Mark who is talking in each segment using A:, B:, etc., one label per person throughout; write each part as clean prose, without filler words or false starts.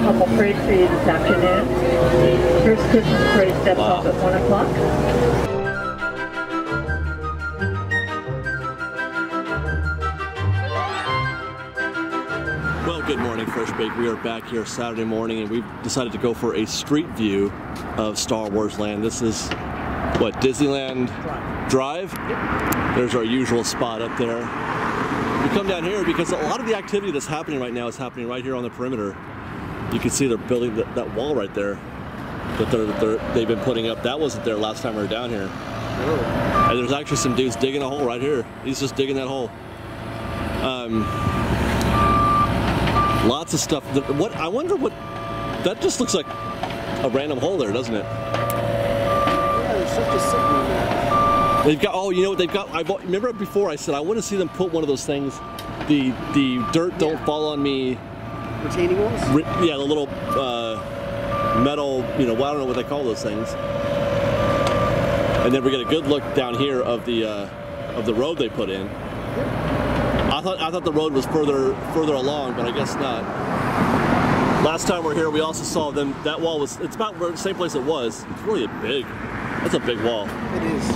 A: couple parades for you this afternoon. First Christmas parade steps off at 1 o'clock.
B: Well, good morning, Fresh Bake. We are back here Saturday morning, and we've decided to go for a street view of Star Wars Land. This is, what, Disneyland Drive? Yep. There's our usual spot up there. We come down here because a lot of the activity that's happening right now is happening right here on the perimeter. You can see they're building that wall right there that they've been putting up. That wasn't there last time we were down here. Oh. And there's actually some dudes digging a hole right here. He's just digging that hole. Lots of stuff. I wonder what that just looks like. A random hole there, doesn't it?
C: Yeah, there's stuff just sitting in there.
B: They've got. Oh, you know what they've got? Remember before I said I want to see them put one of those things. The dirt don't fall on me.
C: Retaining walls?
B: Yeah, the little metal. You know, well, I don't know what they call those things. And then we get a good look down here of the road they put in. I thought the road was further along, but I guess not. Last time we were here, we also saw them. That wall was. It's about the same place it was. It's really big. That's a big wall.
C: It is.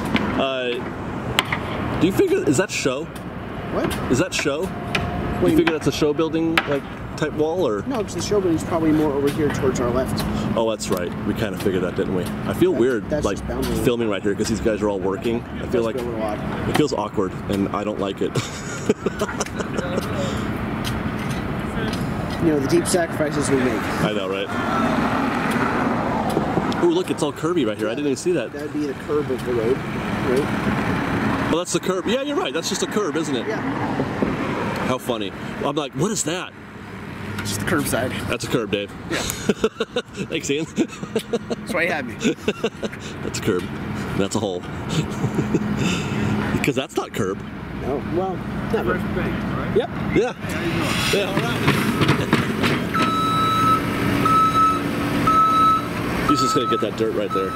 B: Do you figure is that show?
C: What?
B: Is that show? Do you figure that's a show building like type wall or?
C: No, because the show building's probably more over here towards our left.
B: Oh, that's right. We kind of figured that, didn't we? I feel weird like filming right here because these guys are all working. I feel like it feels awkward, and I don't like it.
C: You know, the deep sacrifices we make.
B: I know, right? Oh, look, it's all curvy right here. I didn't even see that.
C: That'd be the curb of the road, right?
B: Well, that's the curb. Yeah, you're right. That's just a curb, isn't it?
C: Yeah.
B: How funny. I'm like, what is that?
C: It's just the curb side.
B: That's a curb, Dave.
C: Yeah.
B: Thanks, Ian.
C: That's why you had me.
B: That's a curb. That's a hole. Because that's not curb.
C: No, well, not
D: Fresh Bake, right?
B: Yep. Yeah.
D: How you doing?
B: Yeah, all right. He's just gonna get that dirt right there.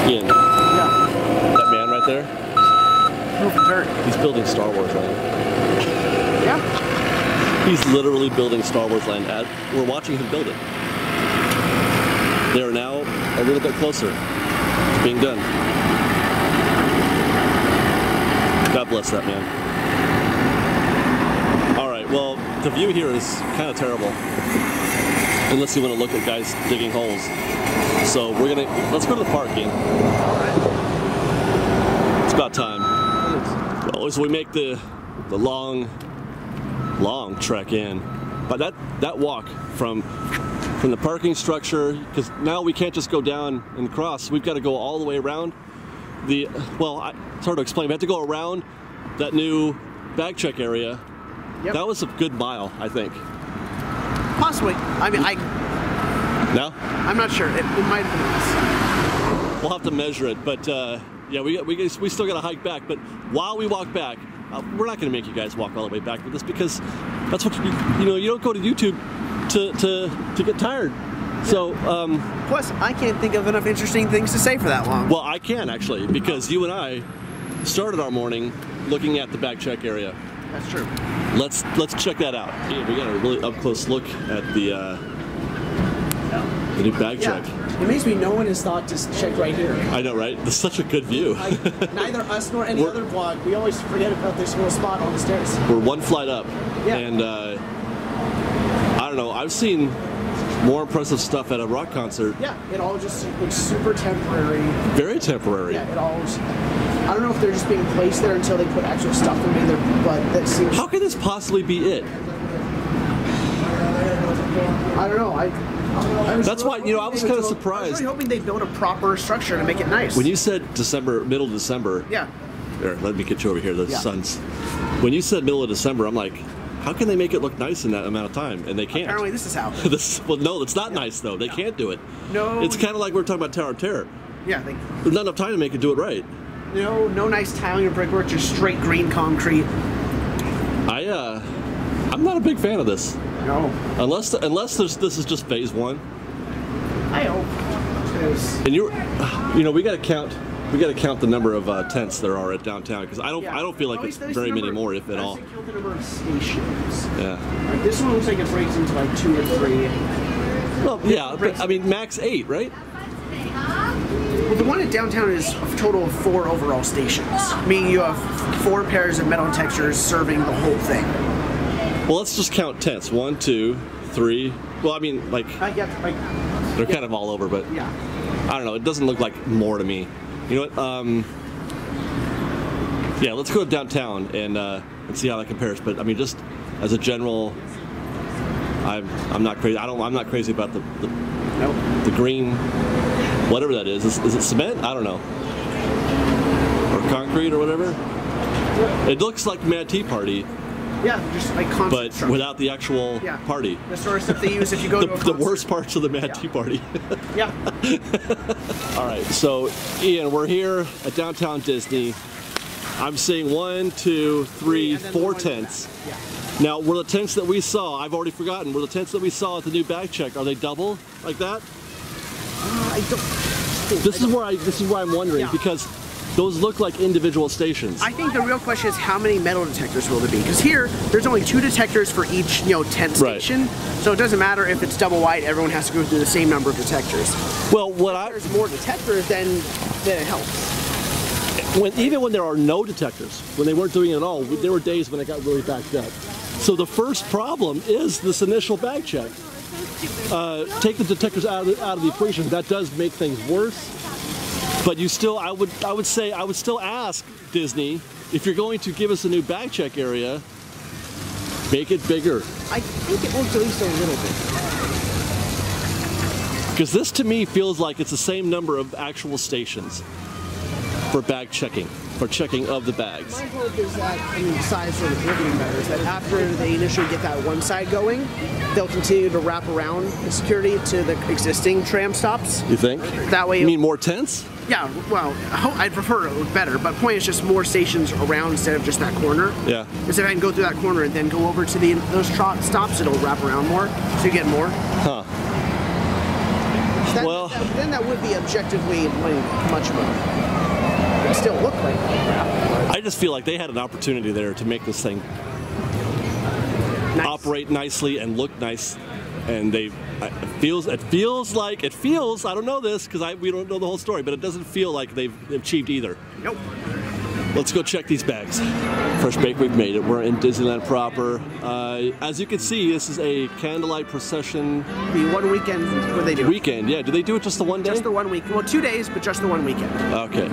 B: Ian.
C: Yeah.
B: That man right there?
C: Moving dirt.
B: He's building Star Wars Land.
C: Yeah.
B: He's literally building Star Wars Land. We're watching him build it. They are now a little bit closer to being done. God bless that man. All right, well, the view here is kind of terrible. Unless you want to look at guys digging holes. So let's go to the park, Ian. It's about time. Well, as we make the long trek in. But that walk from the parking structure, because now we can't just go down and cross. We've got to go all the way around it's hard to explain. We have to go around that new bag check area.
C: Yep.
B: That was a good mile, I think.
C: Possibly. I mean,
B: No?
C: I'm not sure. It might have been less.
B: We'll have to measure it, but yeah, we still got to hike back. But while we walk back, we're not going to make you guys walk all the way back with us because that's what you don't go to YouTube to get tired. So
C: plus, I can't think of enough interesting things to say for that long.
B: well, I can actually because you and I started our morning looking at the bag check area.
C: That's true.
B: Let's check that out. Yeah, we got a really up close look at the new bag check.
C: It makes me no one has thought to check right here.
B: I know, right? That's such a good view.
C: Neither us nor any other vlog, we always forget about this little spot on the stairs.
B: We're one flight up,
C: Yeah.
B: and I don't know. I've seen more impressive stuff at a rock concert.
C: Yeah, it all just looks super temporary.
B: Very temporary.
C: Yeah, it all. I don't know if they're just being placed there until they put extra stuff in there, but that seems.
B: How could this possibly be it?
C: I don't know.
B: That's why, I was kind of surprised.
C: I was really hoping they build a proper structure to make it nice.
B: When you said December, middle of December.
C: Yeah.
B: Here, let me get you over here. The sun's. When you said middle of December, I'm like, how can they make it look nice in that amount of time? And they can't.
C: Apparently, this is how.
B: Well, no, it's not nice though. They can't do it.
C: No.
B: It's kind of like we're talking about Tower of Terror.
C: Yeah.
B: There's not enough time to make it do it right.
C: No nice tiling or brickwork, just straight green concrete.
B: I'm not a big fan of this.
C: No.
B: Unless this is just phase 1.
C: I hope. 'Cause-
B: And we got to count the number of tents there are at downtown, because I don't feel like it's very many more, if at all.
C: Count the number of stations.
B: Yeah.
C: Like, this one looks like it breaks into like 2 or 3.
B: Well, yeah, but I mean max 8, right?
C: Well, the one at downtown is a total of 4 overall stations, meaning you have 4 pairs of metal detectors serving the whole thing.
B: Well, let's just count tents. 1, 2, 3. Well, I mean, like, they're kind of all over, but
C: yeah.
B: I don't know. It doesn't look like more to me. You know what? Yeah, let's go to downtown and see how that compares. But I mean, just as a general, I'm not crazy. I'm not crazy about the green, whatever that is. Is it cement? I don't know, or concrete or whatever. It looks like Mad Tea Party.
C: Yeah, just like constant
B: but
C: structure.
B: without the actual party.
C: The sort of stuff they use if you go to a
B: the worst parts of the Mad Tea Party.
C: Yeah.
B: All right, so Ian, we're here at Downtown Disney. I'm seeing 1, 2, 3, 4 tents.
C: Yeah.
B: Now, were the tents that we saw, I've already forgotten, were the tents that we saw at the new bag check, are they double like that?
C: I don't.
B: This is where I'm wondering, because those look like individual stations.
C: I think the real question is how many metal detectors will there be? Because here, there's only 2 detectors for each, tent station. Right. So it doesn't matter if it's double wide. Everyone has to go through the same number of detectors.
B: Well,
C: if there's more detectors, then it helps.
B: Even when there are no detectors, when they weren't doing it at all, there were days when it got really backed up. So the first problem is this initial bag check. Take the detectors out of the equation. That does make things worse. But you still, I would still ask Disney, if you're going to give us a new bag check area, make it bigger.
C: I think it works at least a little bit.
B: Because this to me feels like it's the same number of actual stations for bag checking, for checking of the bags.
C: My hope is that, besides sort of riveting matters, that after they initially get that one side going, they'll continue to wrap around the security to the existing tram stops.
B: You think?
C: That way.
B: You mean more tents?
C: Yeah, well, I'd prefer it look better, but the point is just more stations around instead of just that corner.
B: Yeah.
C: Because if I can go through that corner and then go over to those stops, it'll wrap around more, so you get more.
B: Huh.
C: Then that would be objectively much more. It would still look like crap.
B: I just feel like they had an opportunity there to make this thing operate nicely and look nice, and it feels I don't know this because we don't know the whole story, but it doesn't feel like they've achieved either.
C: Nope.
B: Let's go check these bags. Fresh Bake, we've made it. We're in Disneyland proper. As you can see, this is a candlelight procession.
C: The one weekend where they do
B: Weekend, yeah. Do they do it just the one day?
C: Just the 1 week. Well, 2 days, but just the one weekend.
B: Okay.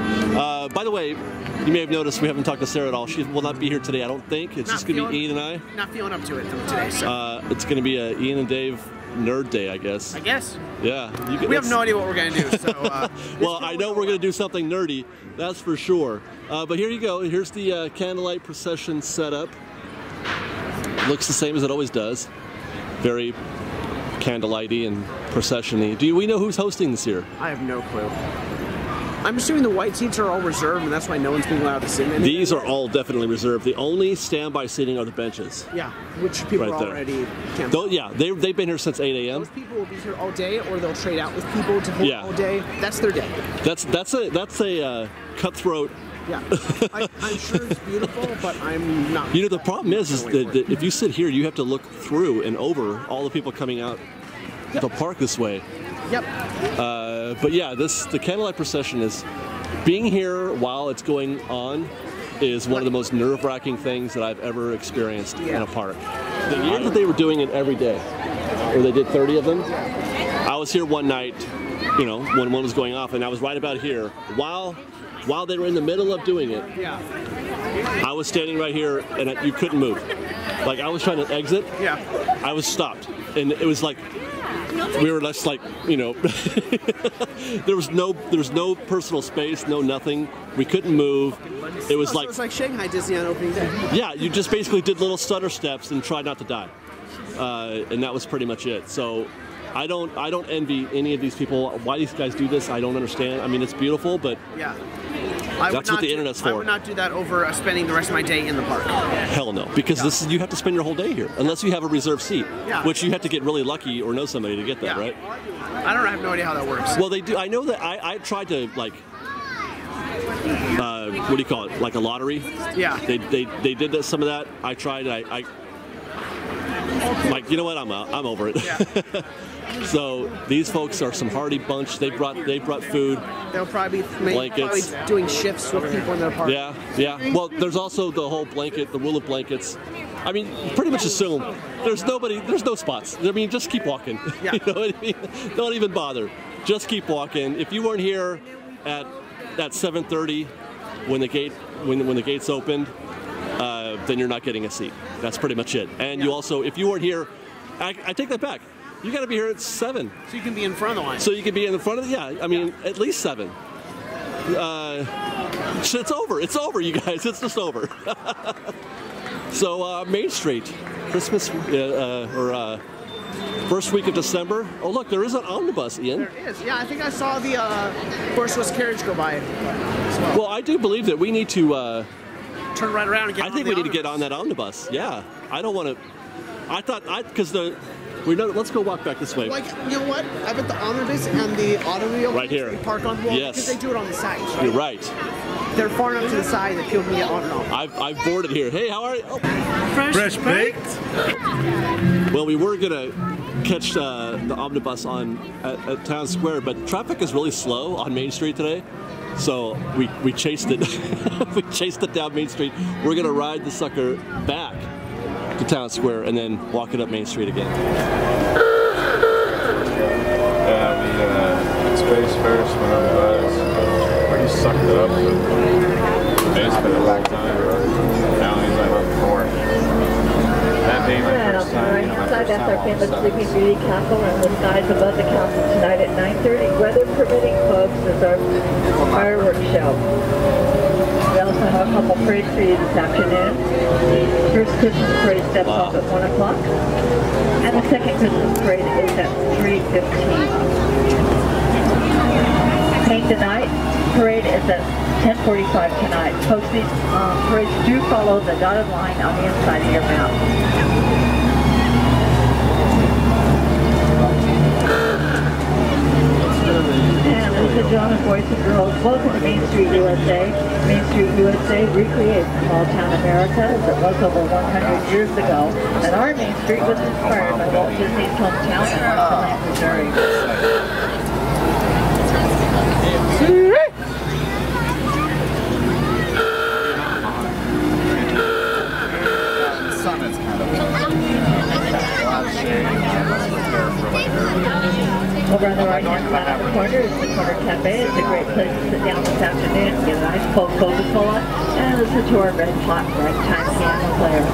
B: By the way, you may have noticed we haven't talked to Sarah at all. She will not be here today, I don't think. It's just going to be Ian and I.
C: Not feeling up to it today, so.
B: It's going to be a Ian and Dave Nerd Day, I guess.
C: I guess.
B: Yeah.
C: We have no idea what we're going to do, so.
B: Well, I know we're going to do something nerdy, that's for sure. But here you go. Here's the candlelight procession setup. Looks the same as it always does. Very candlelighty and procession-y. Do we know who's hosting this year?
C: I have no clue. I'm assuming the white seats are all reserved, and that's why no one's being allowed to sit in.
B: These are all definitely reserved. The only standby seating are the benches.
C: Yeah, which people are already canceled.
B: Yeah, they've been here since 8 a.m.
C: Those people will be here all day, or they'll trade out with people to hold all day. That's their day.
B: That's a cutthroat.
C: Yeah, I'm sure it's beautiful, but I'm not.
B: You know, the problem is that if you sit here, you have to look through and over all the people coming out the park this way.
C: Yep.
B: But yeah, the candlelight procession is being here while it's going on is one of the most nerve-wracking things that I've ever experienced in a park. The year that they were doing it every day, or they did 30 of them, I was here one night, when one was going off, and I was right about here while they were in the middle of doing it.
C: Yeah.
B: I was standing right here, and you couldn't move. Like I was trying to exit.
C: Yeah.
B: I was stopped, and it was like. We were just like, there was no personal space, no nothing. We couldn't move. It was
C: so it's like Shanghai Disney on opening day.
B: Yeah, you just basically did little stutter steps and tried not to die, and that was pretty much it. So, I don't envy any of these people. Why these guys do this, I don't understand. I mean, it's beautiful, but
C: yeah.
B: That's what the internet's for.
C: I would not do that over spending the rest of my day in the park.
B: Hell no, because this is, you have to spend your whole day here, unless you have a reserved seat, which you have to get really lucky or know somebody to get that, right?
C: I have no idea how that works.
B: Well, they do. I know that I tried to, like, what do you call it? Like a lottery?
C: Yeah.
B: They did that, some of that. I tried. I like, you know what? I'm over it.
C: Yeah.
B: So these folks are some hardy bunch. They brought food.
C: They'll probably
B: blankets.
C: Probably doing shifts with people in their park.
B: Yeah, yeah. Well, there's also the whole blanket, the rule of blankets. I mean, pretty much assume there's no spots. I mean, just keep walking.
C: Yeah.
B: You know what I mean? Don't even bother. Just keep walking. If you weren't here at 7:30 when the gates opened, then you're not getting a seat. That's pretty much it. And you also, if you weren't here, I take that back. You got to be here at 7.
C: So you can be in front of the line.
B: So you can be in the front of the, yeah. I mean, at least 7. It's over. It's over, you guys. It's just over. So Main Street, Christmas or first week of December. Oh look, there is an omnibus, Ian.
C: There is. Yeah, I think I saw the horseless carriage go by.
B: Well, I do believe that we need to
C: turn right around and get.
B: I think we need to get on that omnibus. Yeah, I don't want to. Because let's go walk back this way.
C: Like, you know what? I bet the omnibus and the automobile
B: right here.
C: They park on the wall because they do it on the sides. Right?
B: You're right.
C: They're far enough to the side that people can get on and off.
B: I've boarded here. Hey, how are you? Oh.
C: Fresh baked.
B: Well, we were gonna catch the omnibus at Town Square, but traffic is really slow on Main Street today. So we chased it. We chased it down Main Street. We're gonna ride the sucker back to Town Square and then walk it up Main Street again.
D: Yeah, we space first went on the bus. Pretty sucked it up, but basically a long time. Now he's like on 4. That being my first time.
A: Right inside, that's our famous Sleeping Beauty Castle, and the skies above the castle tonight at 9:30. Weather permitting, folks, is our fireworks show. We also have a couple parades for you this afternoon. The first Christmas parade steps off at 1 o'clock, and the second Christmas parade is at 3:15. Paint the Night parade is at 10:45 tonight. Folks, these parades do follow the dotted line on the inside of your map. And this is John and boys and girls. Welcome to Main Street USA. Main Street USA recreates small town America as it was over 100 years ago. And our Main Street was inspired by Walt Disney's hometown in Marshland, Missouri. Over on the right-hand side of the corner is the Corner Cafe. It's a great place to sit down this afternoon, get a nice cold Coca-Cola, and listen to our red hot ragtime piano player.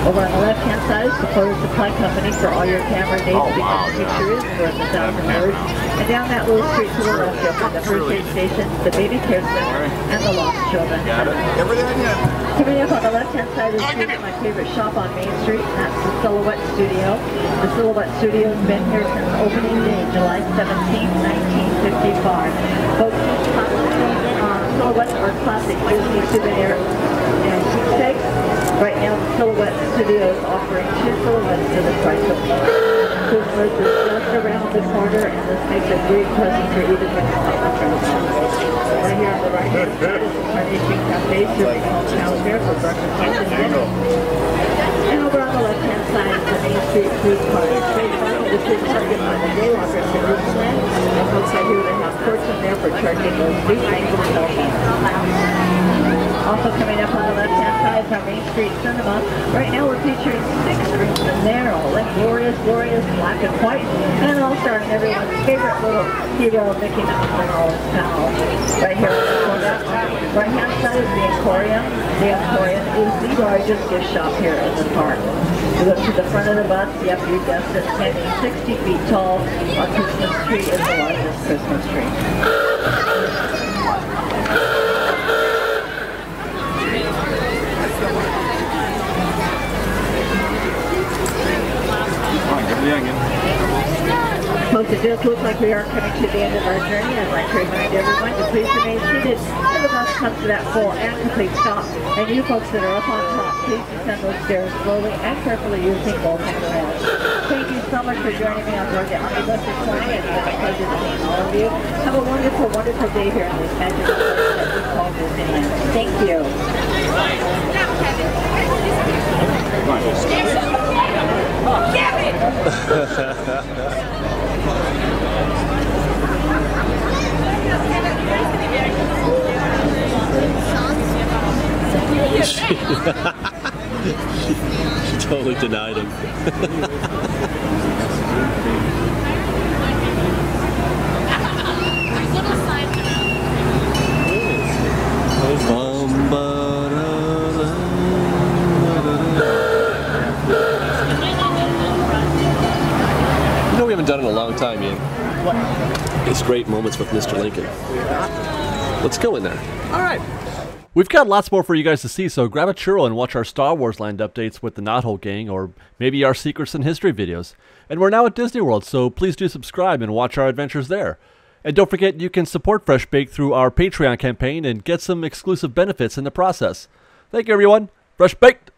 A: Over on the left-hand side is the Photo Supply Company for all your camera needs, because pictures worth 1,000 words. And down that little street to the left, you'll find the first aid station, the baby care center, and the lost children. Coming up on the left-hand side of the street is my favorite shop on Main Street, and that's the Silhouette Studio. The Silhouette Studio has been here since opening day, July 17, 1955. Folks, silhouettes are classic Disney souvenirs and keepsakes. Right now, the Silhouette Studio is offering 2 silhouettes to the price of 1. Christmas is just around the corner, and this makes a great present for even when you're not with friends. Right here on the right-hand side is the Carnation Cafe, serving hometown fare for breakfast, lunch, and dinner. And over on the left-hand side is the Main Street Food Park. This is target by the day longer at Disneyland. And folks out here, they have courts in there for charging those new fangled cell phones. Also coming up on the left-hand side is our Main Street Cinema. Right now we're featuring 6 screens in there, all in glorious, black and white, and all starring everyone's favorite little hero, Mickey Mouse and all his pals. Right here on the right-hand side is the Emporium. The Emporium is the largest gift shop here in the park. You look to the front of the bus, yep, you guessed it, standing 60 feet tall. Our Christmas tree is the largest Christmas tree.
D: Come on, give me the onion.
A: Folks, it does look like we are coming to the end of our journey. I'd like to remind everyone to please remain seated until the bus comes to that full and complete stop. And you folks that are up on top, please descend those stairs slowly and carefully using both hands. Thank you so much for joining me on board the omnibus this morning. It's been a pleasure seeing all of you. Have a wonderful, wonderful day here in this magical place that we call Disneyland. Thank you.
B: She totally denied him. You know we haven't done it in a long time, Ian. What? It's great moments with Mr. Lincoln. Let's go in there.
C: All right.
B: We've got lots more for you guys to see, so grab a churro and watch our Star Wars Land updates with the Knothole Gang, or maybe our Secrets in History videos. And we're now at Disney World, so please do subscribe and watch our adventures there. And don't forget, you can support Fresh Baked through our Patreon campaign and get some exclusive benefits in the process. Thank you, everyone. Fresh Baked!